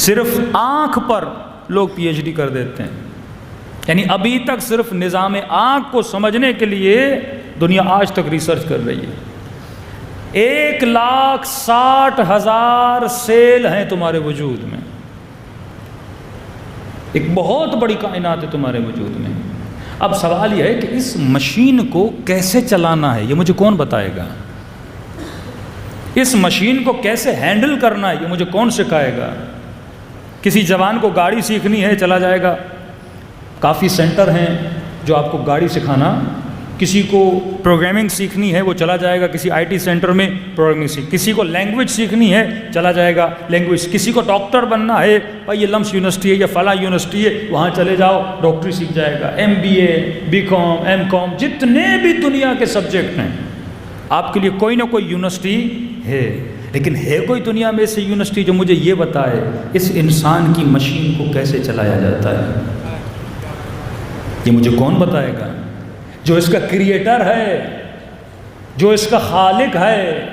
صرف آنکھ پر لوگ پی ایچ ڈی کر دیتے ہیں، یعنی ابھی تک صرف نظام آنکھ کو سمجھنے کے لیے دنیا آج تک ریسرچ کر رہی ہے۔ 1,60,000 سیل ہیں تمہارے وجود میں، ایک بہت بڑی کائنات ہے تمہارے وجود میں۔ اب سوال یہ ہے کہ اس مشین کو کیسے چلانا ہے، یہ مجھے کون بتائے گا؟ اس مشین کو کیسے ہینڈل کرنا ہے، یہ مجھے کون سکھائے گا؟ کسی جوان کو گاڑی سیکھنی ہے چلا جائے گا، کافی سینٹر ہیں جو آپ کو گاڑی سکھانا، کسی کو پروگرامنگ سیکھنی ہے وہ چلا جائے گا کسی آئی ٹی سینٹر میں پروگرامنگ کسی کو لینگویج سیکھنی ہے چلا جائے گا لینگویج، کسی کو ڈاکٹر بننا ہے بھائی یہ لمس یونیورسٹی ہے یا فلاں یونیورسٹی ہے وہاں چلے جاؤ ڈاکٹری سیکھ جائے گا، MBA BCom M.Com جتنے بھی دنیا کے سبجیکٹ ہیں آپ کے لیے کوئی نہ کوئی یونیورسٹی ہے، لیکن ہے کوئی دنیا میں ایسی یونیورسٹی جو مجھے یہ بتائے اس انسان کی مشین کو کیسے چلایا جاتا ہے؟ یہ مجھے کون بتائے گا؟ جو اس کا کریٹر ہے، جو اس کا خالق ہے،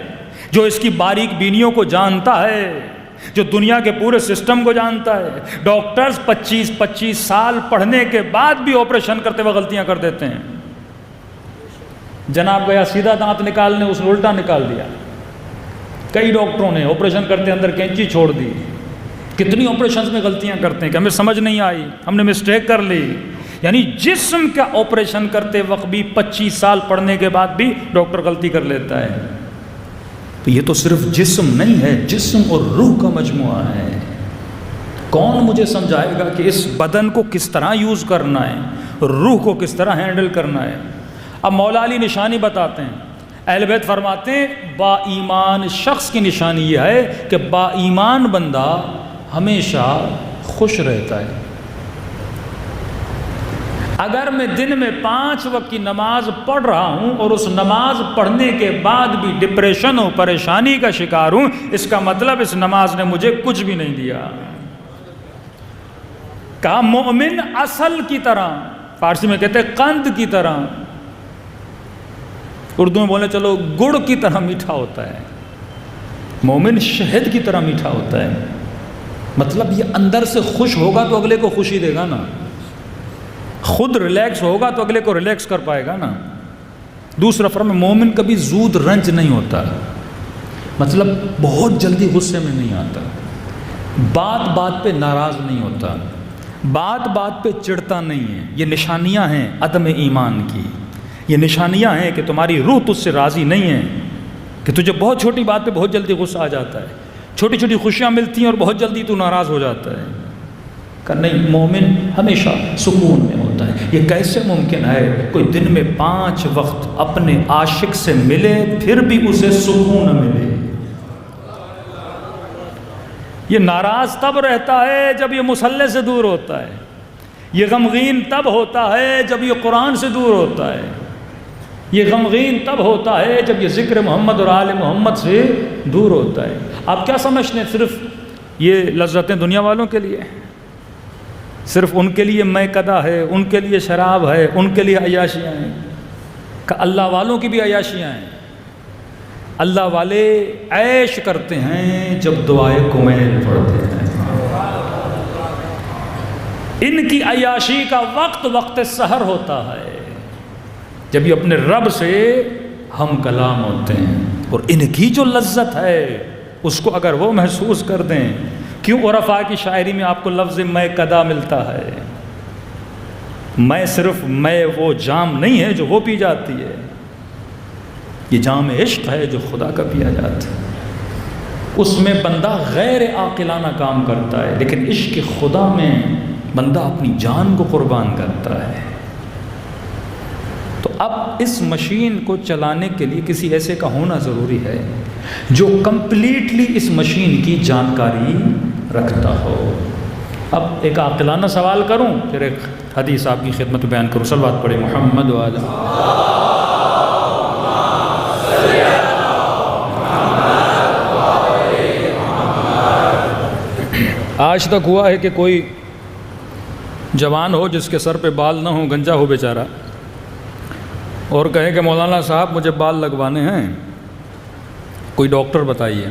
جو اس کی باریک بینیوں کو جانتا ہے، جو دنیا کے پورے سسٹم کو جانتا ہے۔ ڈاکٹرز 25 سال پڑھنے کے بعد بھی آپریشن کرتے ہوئے غلطیاں کر دیتے ہیں۔ جناب گیا سیدھا دانت نکالنے، اس نے الٹا نکال دیا۔ کئی ڈاکٹروں نے آپریشن کرتے اندر کینچی چھوڑ دی۔ کتنی آپریشنز میں غلطیاں کرتے ہیں کہ ہمیں سمجھ نہیں آئی، ہم نے مسٹیک کر لی۔ یعنی جسم کا آپریشن کرتے وقت بھی 25 سال پڑھنے کے بعد بھی ڈاکٹر غلطی کر لیتا ہے۔ تو یہ تو صرف جسم نہیں ہے، جسم اور روح کا مجموعہ ہے۔ کون مجھے سمجھائے گا کہ اس بدن کو کس طرح یوز کرنا ہے، روح کو کس طرح ہینڈل کرنا ہے؟ اب مولا علی نشانی بتاتے ہیں، اہل بیت فرماتے ہیں با ایمان شخص کی نشانی یہ ہے کہ با ایمان بندہ ہمیشہ خوش رہتا ہے۔ اگر میں دن میں 5 وقت کی نماز پڑھ رہا ہوں اور اس نماز پڑھنے کے بعد بھی ڈپریشن و پریشانی کا شکار ہوں، اس کا مطلب اس نماز نے مجھے کچھ بھی نہیں دیا۔ کہا مومن اصل کی طرح، فارسی میں کہتے ہیں قند کی طرح، اردو میں بولے چلو گڑ کی طرح میٹھا ہوتا ہے، مومن شہد کی طرح میٹھا ہوتا ہے۔ مطلب یہ اندر سے خوش ہوگا تو اگلے کو خوشی دے گا نا، خود ریلیکس ہوگا تو اگلے کو ریلیکس کر پائے گا نا۔ دوسرا فرمان مومن کبھی زود رنج نہیں ہوتا، مطلب بہت جلدی غصے میں نہیں آتا، بات بات پہ ناراض نہیں ہوتا، بات بات پہ چڑھتا نہیں ہے۔ یہ نشانیاں ہیں عدم ایمان کی، یہ نشانیاں ہیں کہ تمہاری روح تجھ سے راضی نہیں ہے، کہ تجھے بہت چھوٹی بات پہ بہت جلدی غصہ آ جاتا ہے، چھوٹی چھوٹی خوشیاں ملتی ہیں اور بہت جلدی تو ناراض ہو جاتا ہے۔ کہ نہیں، مومن ہمیشہ سکون میں ہوتا ہے۔ یہ کیسے ممکن ہے کوئی دن میں 5 وقت اپنے عاشق سے ملے پھر بھی اسے سکون نہ ملے؟ یہ ناراض تب رہتا ہے جب یہ مصلی سے دور ہوتا ہے، یہ غمگین تب ہوتا ہے جب یہ قرآن سے دور ہوتا ہے، یہ غمگین تب ہوتا ہے جب یہ ذکر محمد اور آل محمد سے دور ہوتا ہے۔ آپ کیا سمجھتے ہیں صرف یہ لذتیں دنیا والوں کے لیے؟ صرف ان کے لیے میں قدا ہے، ان کے لیے شراب ہے، ان کے لیے عیاشیاں ہیں؟ کہ اللہ والوں کی بھی عیاشیاں ہیں۔ اللہ والے عیش کرتے ہیں جب دعائے کمیل پڑھتے ہیں۔ ان کی عیاشی کا وقت سحر ہوتا ہے جب یہ اپنے رب سے ہم کلام ہوتے ہیں، اور ان کی جو لذت ہے اس کو اگر وہ محسوس کر دیں، کیوں عرفاء کی شاعری میں آپ کو لفظ میں قدا ملتا ہے؟ میں صرف میں وہ جام نہیں ہے جو وہ پی جاتی ہے، یہ جام عشق ہے جو خدا کا پیا جاتا ہے۔ اس میں بندہ غیر عاقلانہ کام کرتا ہے، لیکن عشق خدا میں بندہ اپنی جان کو قربان کرتا ہے۔ تو اب اس مشین کو چلانے کے لیے کسی ایسے کا ہونا ضروری ہے جو کمپلیٹلی اس مشین کی جانکاری رکھتا ہو۔ اب ایک عاقلانہ سوال کروں، پھر ایک حدیث آپ کی خدمت میں بیان کروں۔ صلوات پڑھیں محمد و آلہ۔ آج تک ہوا ہے کہ کوئی جوان ہو جس کے سر پہ بال نہ ہو، گنجا ہو بیچارہ، اور کہے کہ مولانا صاحب مجھے بال لگوانے ہیں، کوئی ڈاکٹر بتائیے۔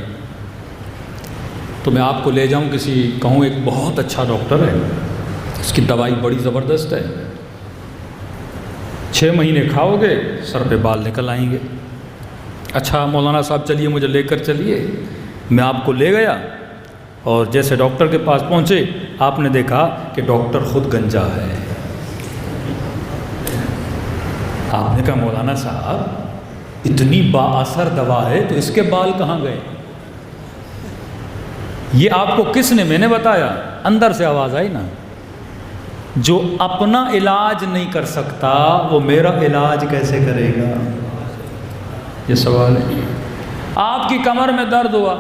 تو میں آپ کو لے جاؤں کہوں ایک بہت اچھا ڈاکٹر ہے، اس کی دوائی بڑی زبردست ہے، 6 مہینے کھاؤ گے سر پہ بال نکل آئیں گے۔ اچھا مولانا صاحب چلیے مجھے لے کر چلیے۔ میں آپ کو لے گیا اور جیسے ڈاکٹر کے پاس پہنچے آپ نے دیکھا کہ ڈاکٹر خود گنجا ہے۔ آپ نے کہا مولانا صاحب اتنی با اثر دوا ہے تو اس کے بال کہاں گئے؟ یہ آپ کو کس نے؟ میں نے بتایا۔ اندر سے آواز آئی نا، جو اپنا علاج نہیں کر سکتا وہ میرا علاج کیسے کرے گا؟ یہ سوال ہے۔ آپ کی کمر میں درد ہوا،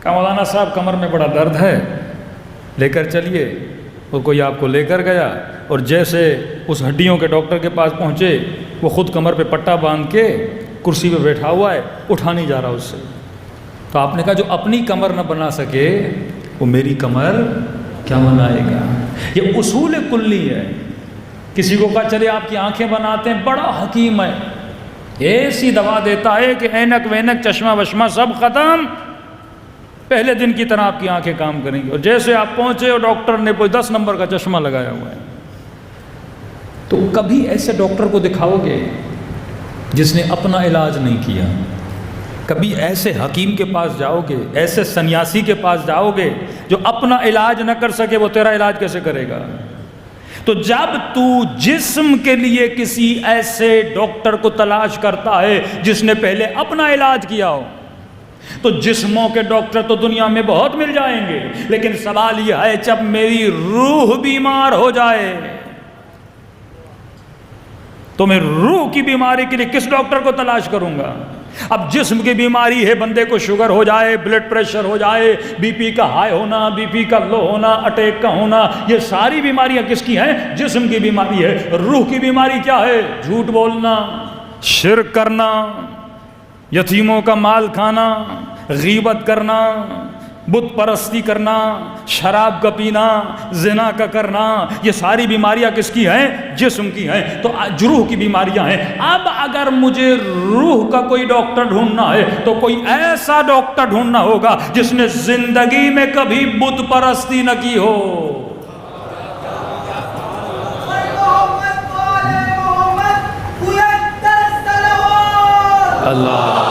کہا مولانا صاحب کمر میں بڑا درد ہے، لے کر چلیے۔ اور کوئی آپ کو لے کر گیا اور جیسے اس ہڈیوں کے ڈاکٹر کے پاس پہنچے وہ خود کمر پہ پٹا باندھ کے کرسی پہ بیٹھا ہوا ہے، اٹھا نہیں جا رہا اس سے۔ تو آپ نے کہا جو اپنی کمر نہ بنا سکے وہ میری کمر کیا بنائے گا؟ یہ اصول کلی ہے۔ کسی کو کہا چلے آپ کی آنکھیں بناتے ہیں، بڑا حکیم ہے، ایسی دوا دیتا ہے کہ اینک وینک چشمہ وشمہ سب ختم، پہلے دن کی طرح آپ کی آنکھیں کام کریں گی۔ اور جیسے آپ پہنچے اور ڈاکٹر نے کوئی 10 نمبر کا چشمہ لگایا ہوا ہے، تو کبھی ایسے ڈاکٹر کو دکھاؤ گے جس نے اپنا علاج نہیں کیا؟ کبھی ایسے حکیم کے پاس جاؤ گے، ایسے سنیاسی کے پاس جاؤ گے جو اپنا علاج نہ کر سکے، وہ تیرا علاج کیسے کرے گا؟ تو جب تو جسم کے لیے کسی ایسے ڈاکٹر کو تلاش کرتا ہے جس نے پہلے اپنا علاج کیا ہو، تو جسموں کے ڈاکٹر تو دنیا میں بہت مل جائیں گے، لیکن سوال یہ ہے جب میری روح بیمار ہو جائے تو میں روح کی بیماری کے لیے کس ڈاکٹر کو تلاش کروں گا؟ اب جسم کی بیماری ہے، بندے کو شوگر ہو جائے، بلڈ پریشر ہو جائے، بی پی کا ہائی ہونا، بی پی کا لو ہونا، اٹیک کا ہونا، یہ ساری بیماریاں کس کی ہیں؟ جسم کی بیماری ہے۔ روح کی بیماری کیا ہے؟ جھوٹ بولنا، شرک کرنا، یتیموں کا مال کھانا، غیبت کرنا، بت پرستی کرنا، شراب کا پینا، زنا کا کرنا، یہ ساری بیماریاں کس کی ہیں؟ جسم کی ہیں۔ تو روح کی بیماریاں ہیں۔ اب اگر مجھے روح کا کوئی ڈاکٹر ڈھونڈنا ہے تو کوئی ایسا ڈاکٹر ڈھونڈنا ہوگا جس نے زندگی میں کبھی بت پرستی نہ کی ہو۔ اللہ